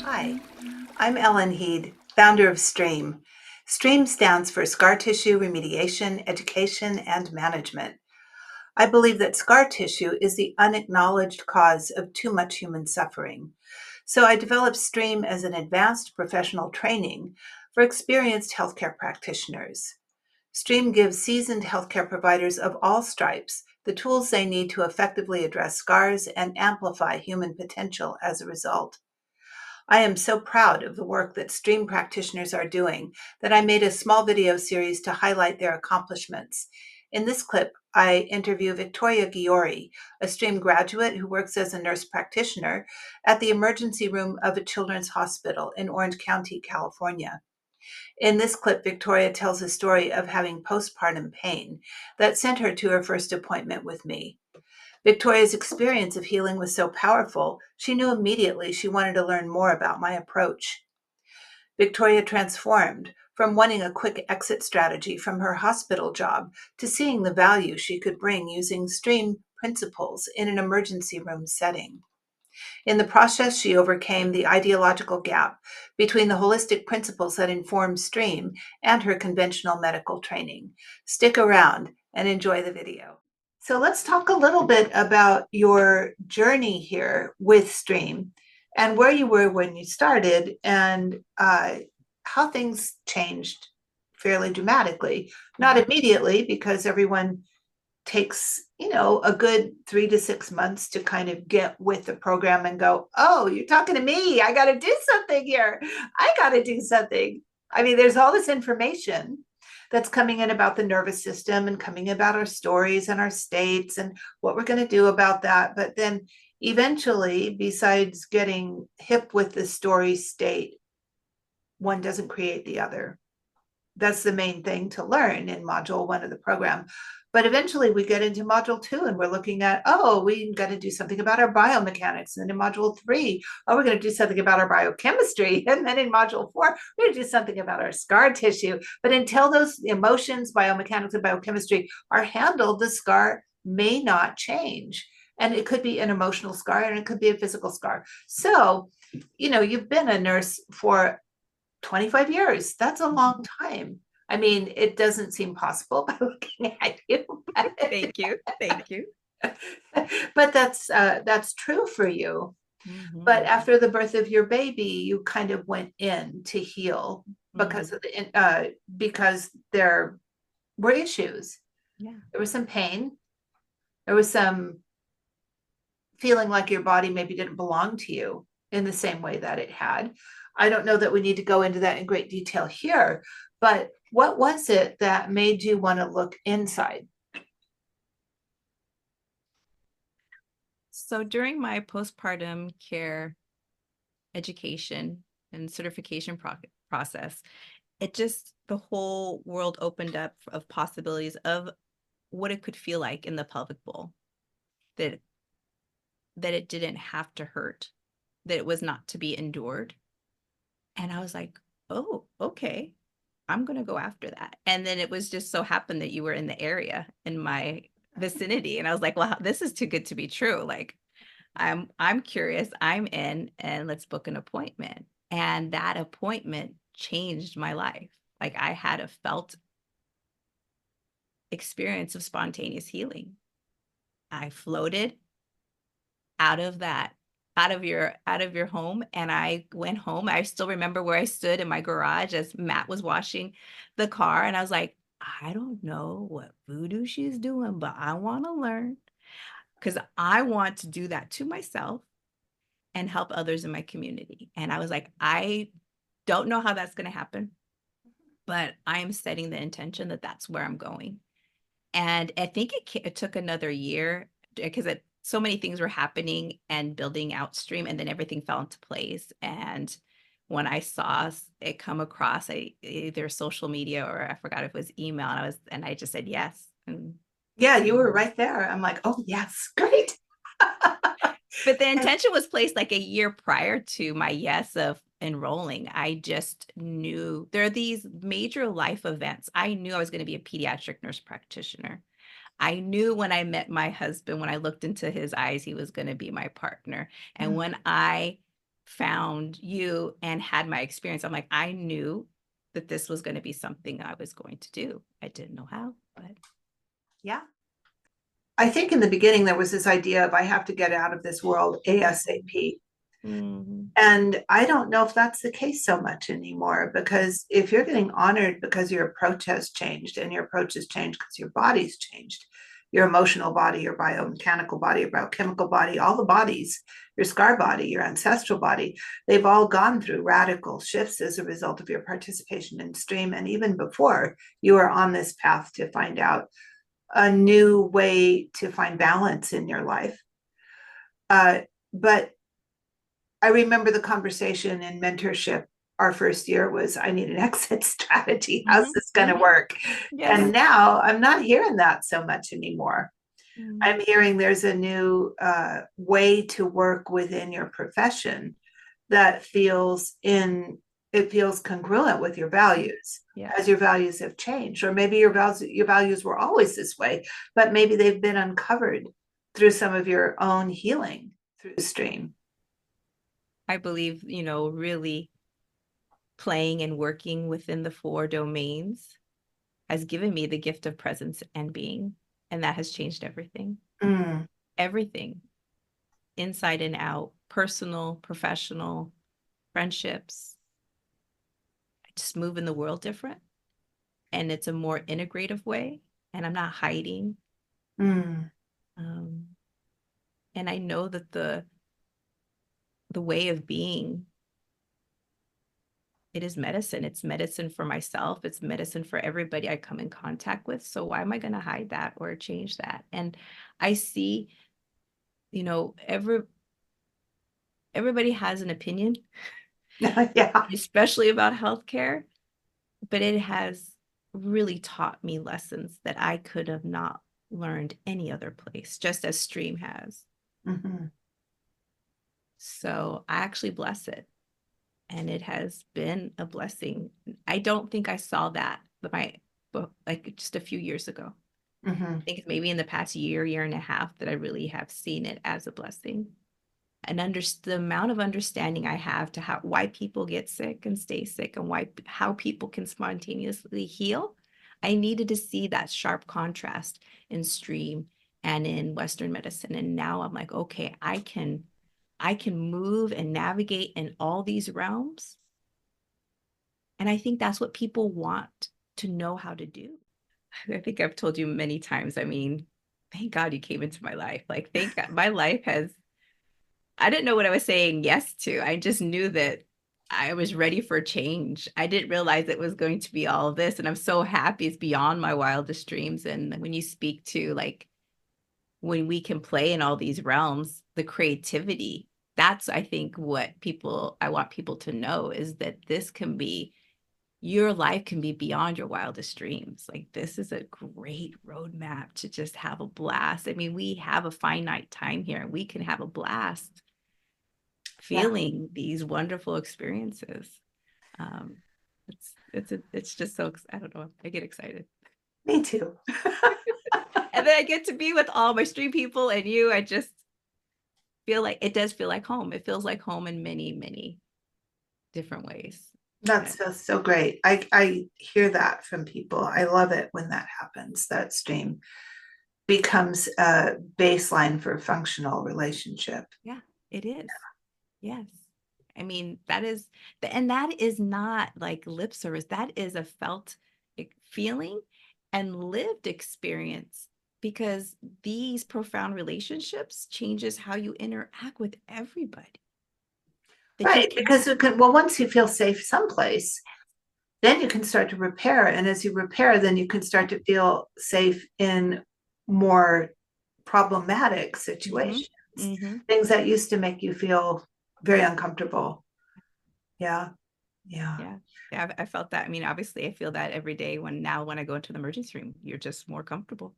Hi, I'm Ellen Heed, founder of STREAM. STREAM stands for Scar Tissue Remediation, Education, and Management. I believe that scar tissue is the unacknowledged cause of too much human suffering. So I developed STREAM as an advanced professional training for experienced healthcare practitioners. STREAM gives seasoned healthcare providers of all stripes the tools they need to effectively address scars and amplify human potential as a result. I am so proud of the work that STREAM practitioners are doing that I made a small video series to highlight their accomplishments. In this clip, I interview Victoria Gyore, a STREAM graduate who works as a nurse practitioner at the emergency room of a children's hospital in Orange County, California. In this clip, Victoria tells a story of having postpartum pain that sent her to her first appointment with me. Victoria's experience of healing was so powerful, she knew immediately she wanted to learn more about my approach. Victoria transformed from wanting a quick exit strategy from her hospital job to seeing the value she could bring using STREAM principles in an emergency room setting. In the process, she overcame the ideological gap between the holistic principles that inform STREAM and her conventional medical training. Stick around and enjoy the video. So let's talk a little bit about your journey here with STREAM and where you were when you started and how things changed fairly dramatically. Not immediately, because everyone takes, a good 3 to 6 months to kind of get with the program and go, oh, you're talking to me. I got to do something here. I got to do something. I mean, there's all this information that's coming in about the nervous system and coming about our stories and our states and what we're going to do about that. But then eventually, besides getting hip with the story state, one doesn't create the other. That's the main thing to learn in module 1 of the program. But eventually we get into module 2 and we're looking at, we got to do something about our biomechanics. And then in module 3, we're going to do something about our biochemistry. And then in module 4, we're going to do something about our scar tissue. But until those emotions, biomechanics, and biochemistry are handled, the scar may not change. And it could be an emotional scar and it could be a physical scar. So, you've been a nurse for 25 years. That's a long time. I mean, it doesn't seem possible by looking at you. Thank you. Thank you. But that's true for you. But Mhm. after the birth of your baby, you kind of went in to heal because Mhm. of because there were issues. Yeah. There was some pain. There was some feeling like your body maybe didn't belong to you in the same way that it had. I don't know that we need to go into that in great detail here, but what was it that made you want to look inside? So during my postpartum care education and certification process, the whole world opened up of possibilities of what it could feel like in the pelvic bowl, that that it didn't have to hurt, that it was not to be endured. And I was like, oh, okay, I'm going to go after that. And then it was just so happened that you were in the area in my vicinity. And I was like, well, this is too good to be true. Like, I'm curious, I'm in, and let's book an appointment. And that appointment changed my life. Like, I had a felt experience of spontaneous healing. I floated out of that out of your home, and I went home. I still remember where I stood in my garage as Matt was washing the car, and I was like, I don't know what voodoo she's doing, but I want to learn because I want to do that to myself and help others in my community. And I was like, I don't know how that's going to happen, but I am setting the intention that that's where I'm going. And I think it took another year because so many things were happening and building out stream, and then everything fell into place. And when I saw it come across either social media or I forgot if it was email, and I just said yes. And Yeah, you were right there. I'm like, oh, yes, great. but the intention was placed like a year prior to my yes of enrolling. I just knew there are these major life events. I knew I was going to be a pediatric nurse practitioner. I knew when I met my husband, when I looked into his eyes, he was going to be my partner. And when I found you and had my experience, I'm like, I knew that this was going to be something I was going to do. I didn't know how, but Yeah. I think in the beginning there was this idea of I have to get out of this world ASAP. mm-hmm. And I don't know if that's the case so much anymore, because if you're getting honored because your approach has changed, and your approach has changed because your body's changed, your emotional body, your biomechanical body, your biochemical body, all the bodies, your scar body, your ancestral body, they've all gone through radical shifts as a result of your participation in stream. And even before you are on this path to find out a new way to find balance in your life. But I remember the conversation in mentorship. Our first year was, I need an exit strategy. How's this going to work? Yes. And now I'm not hearing that so much anymore. Mm-hmm. I'm hearing there's a new way to work within your profession that feels congruent with your values, as your values have changed. Or maybe your values were always this way, but maybe they've been uncovered through some of your own healing through stream. I believe, really playing and working within the 4 domains has given me the gift of presence and being, and that has changed everything. Everything, inside and out, personal, professional, friendships. I just move in the world different, and it's a more integrative way, and I'm not hiding. And I know that the way of being, it is medicine. It's medicine for myself. It's medicine for everybody I come in contact with. So why am I going to hide that or change that? And I see, everybody has an opinion, Yeah. especially about healthcare, but it has really taught me lessons that I could have not learned any other place, just as stream has. So I actually bless it. And it has been a blessing. I don't think I saw that, but like just a few years ago. I think maybe in the past year and a half that I really have seen it as a blessing. And the amount of understanding I have to why people get sick and stay sick, and how people can spontaneously heal. I needed to see that sharp contrast in stream and in Western medicine. And now I'm like, okay, I can move and navigate in all these realms. And I think that's what people want to know how to do. I think I've told you many times, I mean, thank God you came into my life. Like, thank God my life I didn't know what I was saying yes to. I just knew that I was ready for change. I didn't realize it was going to be all of this. And I'm so happy it's beyond my wildest dreams. And when you speak to, like, when we can play in all these realms, the creativity, that's, I think, what I want people to know, is that your life can be beyond your wildest dreams. Like, this is a great roadmap to just have a blast. I mean, we have a finite time here, and we can have a blast feeling these wonderful experiences. It's just so, I don't know, I get excited. Me too. And then I get to be with all my stream people and you. I just feel like it does feel like home. It feels like home in many, many different ways. That's so great. I hear that from people. I love it when that happens, that stream becomes a baseline for a functional relationship. Yeah, it is. Yes. I mean, that is not like lip service. That is a felt feeling and lived experience, because these profound relationships changes how you interact with everybody. Right, because once you feel safe someplace, then you can start to repair. And as you repair, then you can start to feel safe in more problematic situations, things that used to make you feel very uncomfortable. Yeah. I felt that. I mean, obviously I feel that every day when I go into the emergency room, you're just more comfortable.